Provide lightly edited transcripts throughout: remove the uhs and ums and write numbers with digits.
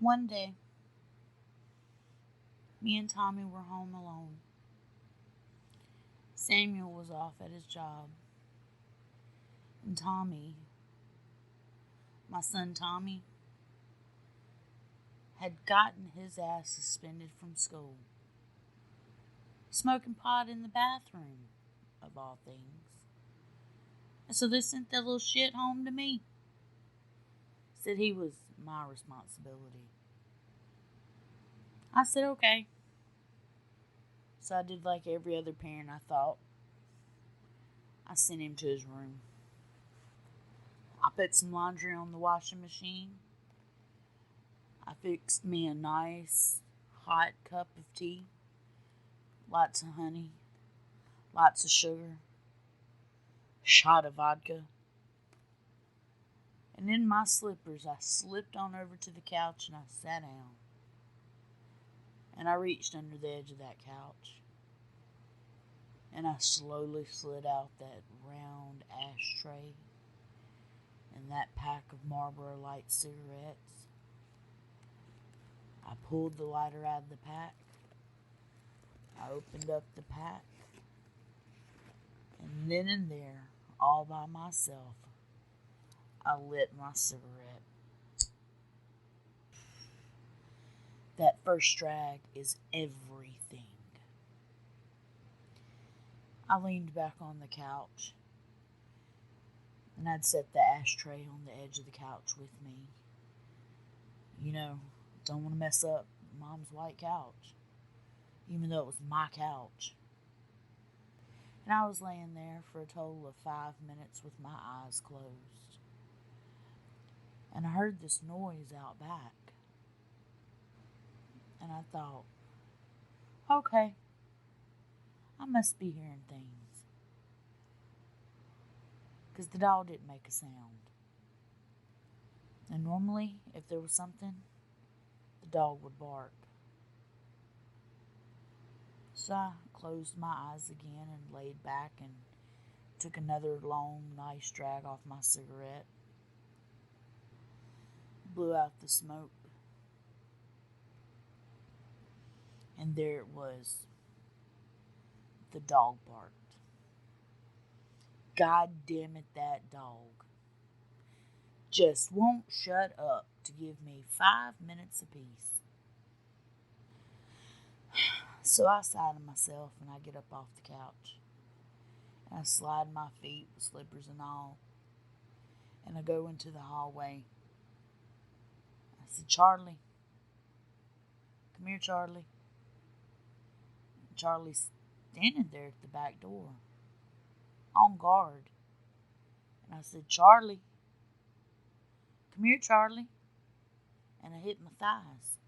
One day, me and Tommy were home alone. Samuel was off at his job. And Tommy, my son Tommy, had gotten his ass suspended from school. Smoking pot in the bathroom, of all things. And so they sent that little shit home to me. Said he was my responsibility. I said, okay. So I did like every other parent, I thought. I sent him to his room. I put some laundry on the washing machine. I fixed me a nice hot cup of tea. Lots of honey. Lots of sugar. A shot of vodka. And in my slippers, I slipped on over to the couch and I sat down. And I reached under the edge of that couch. And I slowly slid out that round ashtray and that pack of Marlboro Light cigarettes. I pulled the lighter out of the pack. I opened up the pack. And then and there, all by myself, I lit my cigarette. That first drag is everything. I leaned back on the couch, and I'd set the ashtray on the edge of the couch with me. You know, don't want to mess up Mom's white couch, even though it was my couch. And I was laying there for a total of 5 minutes with my eyes closed. And I heard this noise out back. And I thought, okay, I must be hearing things. Because the dog didn't make a sound. And normally, if there was something, the dog would bark. So I closed my eyes again and laid back and took another long, nice drag off my cigarette. Blew out the smoke. And there it was. The dog barked. God damn it, that dog just won't shut up to give me 5 minutes apiece. So I sigh to myself and I get up off the couch. And I slide my feet with slippers and all. And I go into the hallway. I said, Charlie. Come here, Charlie. And Charlie's standing there at the back door. On guard. And I said, Charlie. Come here, Charlie. And I hit my thighs.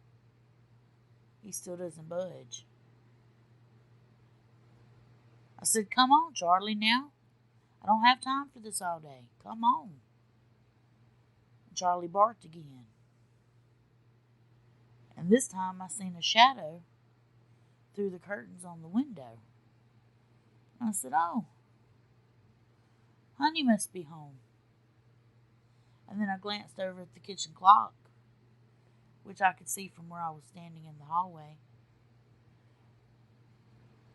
He still doesn't budge. I said, come on, Charlie, now. I don't have time for this all day. Come on. And Charlie barked again. And this time I seen a shadow through the curtains on the window. And I said, oh, Honey must be home. And then I glanced over at the kitchen clock, which I could see from where I was standing in the hallway.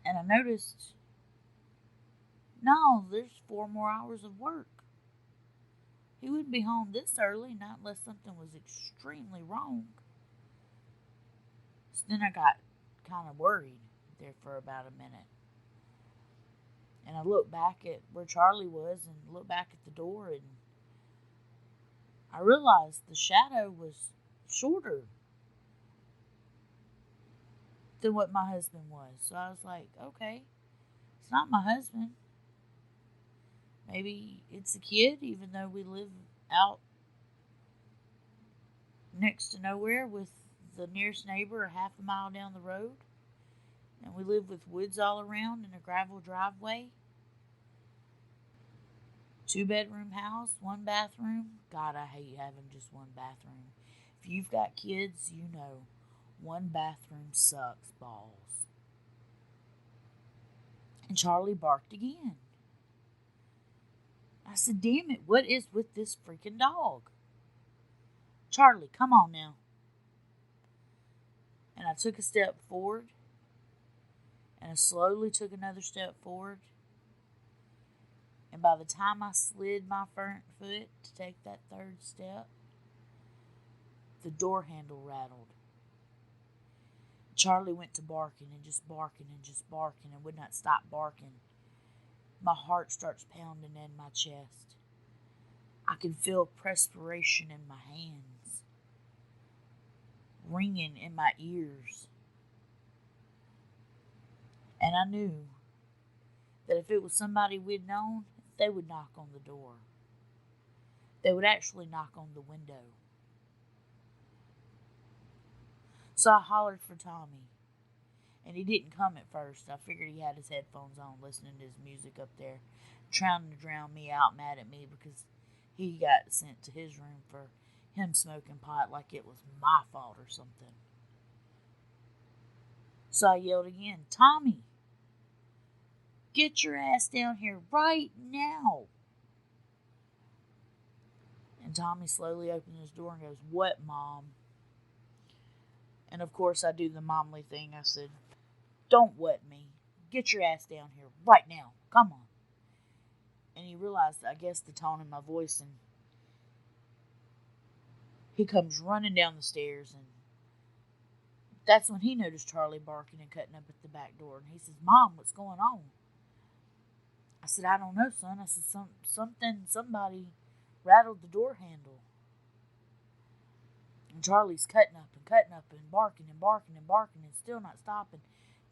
And I noticed, no, there's 4 more hours of work. He wouldn't be home this early, not unless something was extremely wrong. So then I got kind of worried there for about a minute. And I looked back at where Charlie was and looked back at the door, and I realized the shadow was shorter than what my husband was. So I was like, okay, it's not my husband. Maybe it's a kid, even though we live out next to nowhere with the nearest neighbor a half a mile down the road. And we live with woods all around and a gravel driveway. 2-bedroom house, 1 bathroom. God, I hate having just 1 bathroom. If you've got kids, you know 1 bathroom sucks balls. And Charlie barked again. I said, damn it, what is with this freaking dog? Charlie, come on now. And I took a step forward, and I slowly took another step forward. And by the time I slid my front foot to take that third step, the door handle rattled. Charlie went to barking and just barking and just barking and would not stop barking. My heart starts pounding in my chest. I can feel perspiration in my hands, ringing in my ears. And I knew that if it was somebody we'd known, they would knock on the door. They would actually knock on the window. So I hollered for Tommy. And he didn't come at first. I figured he had his headphones on, listening to his music up there, trying to drown me out, mad at me because he got sent to his room for him smoking pot like it was my fault or something. So I yelled again, Tommy, get your ass down here right now. And Tommy slowly opened his door and goes, what, Mom? And of course I do the momly thing. I said, don't what me. Get your ass down here right now. Come on. And he realized, I guess, the tone in my voice, and he comes running down the stairs, and that's when he noticed Charlie barking and cutting up at the back door. And he says, Mom, what's going on? I said, I don't know, son. I said, somebody rattled the door handle. And Charlie's cutting up and barking and barking and barking and still not stopping,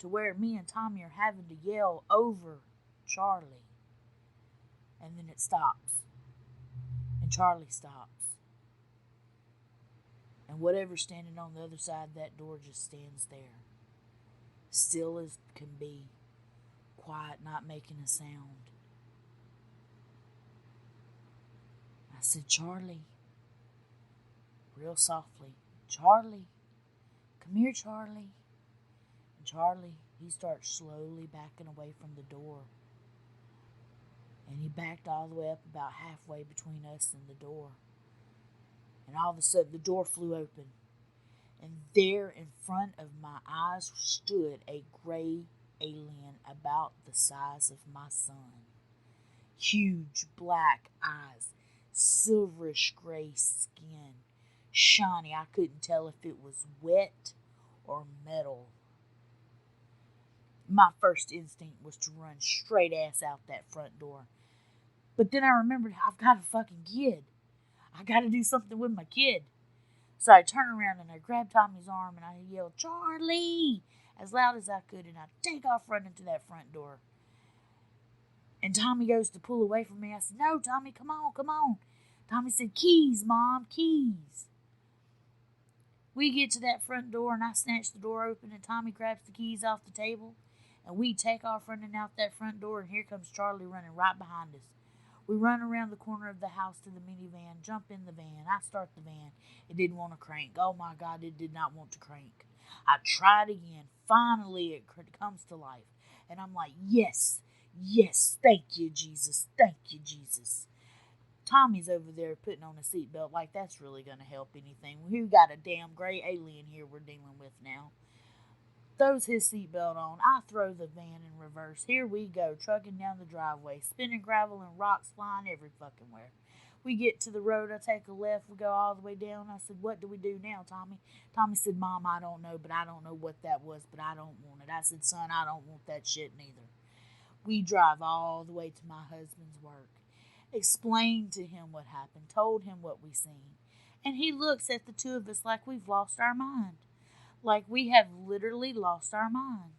to where me and Tommy are having to yell over Charlie. And then it stops. And Charlie stops. And whatever's standing on the other side of that door just stands there. Still as can be. Quiet, not making a sound. I said, Charlie. Real softly. Charlie. Come here, Charlie. And Charlie, he starts slowly backing away from the door. And he backed all the way up about halfway between us and the door. And all of a sudden, the door flew open. And there in front of my eyes stood a gray alien about the size of my son. Huge black eyes, silverish gray skin, shiny. I couldn't tell if it was wet or metal. My first instinct was to run straight ass out that front door. But then I remembered, I've got a fucking kid. I got to do something with my kid. So I turned around and I grabbed Tommy's arm and I yelled, Charlie, as loud as I could, and I take off running to that front door. And Tommy goes to pull away from me. I said, no, Tommy, come on, come on. Tommy said, keys, Mom, keys. We get to that front door and I snatch the door open and Tommy grabs the keys off the table. And we take off running out that front door, and here comes Charlie running right behind us. We run around the corner of the house to the minivan, jump in the van. I start the van. It didn't want to crank. Oh my God, it did not want to crank. I tried again. Finally, it comes to life. And I'm like, yes, yes, thank you, Jesus. Thank you, Jesus. Tommy's over there putting on a seatbelt like that's really going to help anything. We've got a damn gray alien here we're dealing with now. Throws his seatbelt on. I throw the van in reverse. Here we go, trucking down the driveway, spinning gravel and rocks flying every fucking where. We get to the road. I take a left. We go all the way down. I said, what do we do now, Tommy? Tommy said, Mom, I don't know, but I don't know what that was, but I don't want it. I said, son, I don't want that shit neither. We drive all the way to my husband's work. Explained to him what happened. Told him what we seen. And he looks at the two of us like we've lost our mind. Like we have literally lost our mind.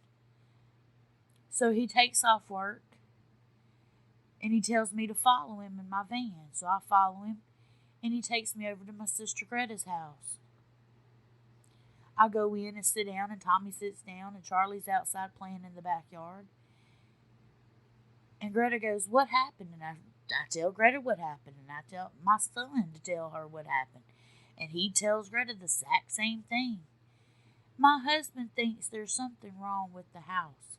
So he takes off work and he tells me to follow him in my van. So I follow him and he takes me over to my sister Greta's house. I go in and sit down and Tommy sits down and Charlie's outside playing in the backyard. And Greta goes, what happened? And I tell Greta what happened and I tell my son to tell her what happened. And he tells Greta the exact same thing. My husband thinks there's something wrong with the house.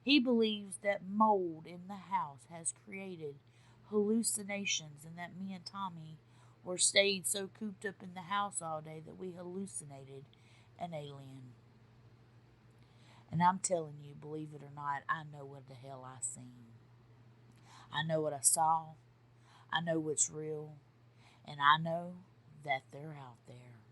He believes that mold in the house has created hallucinations and that me and Tommy were stayed so cooped up in the house all day that we hallucinated an alien. And I'm telling you, believe it or not, I know what the hell I seen. I know what I saw. I know what's real. And I know that they're out there.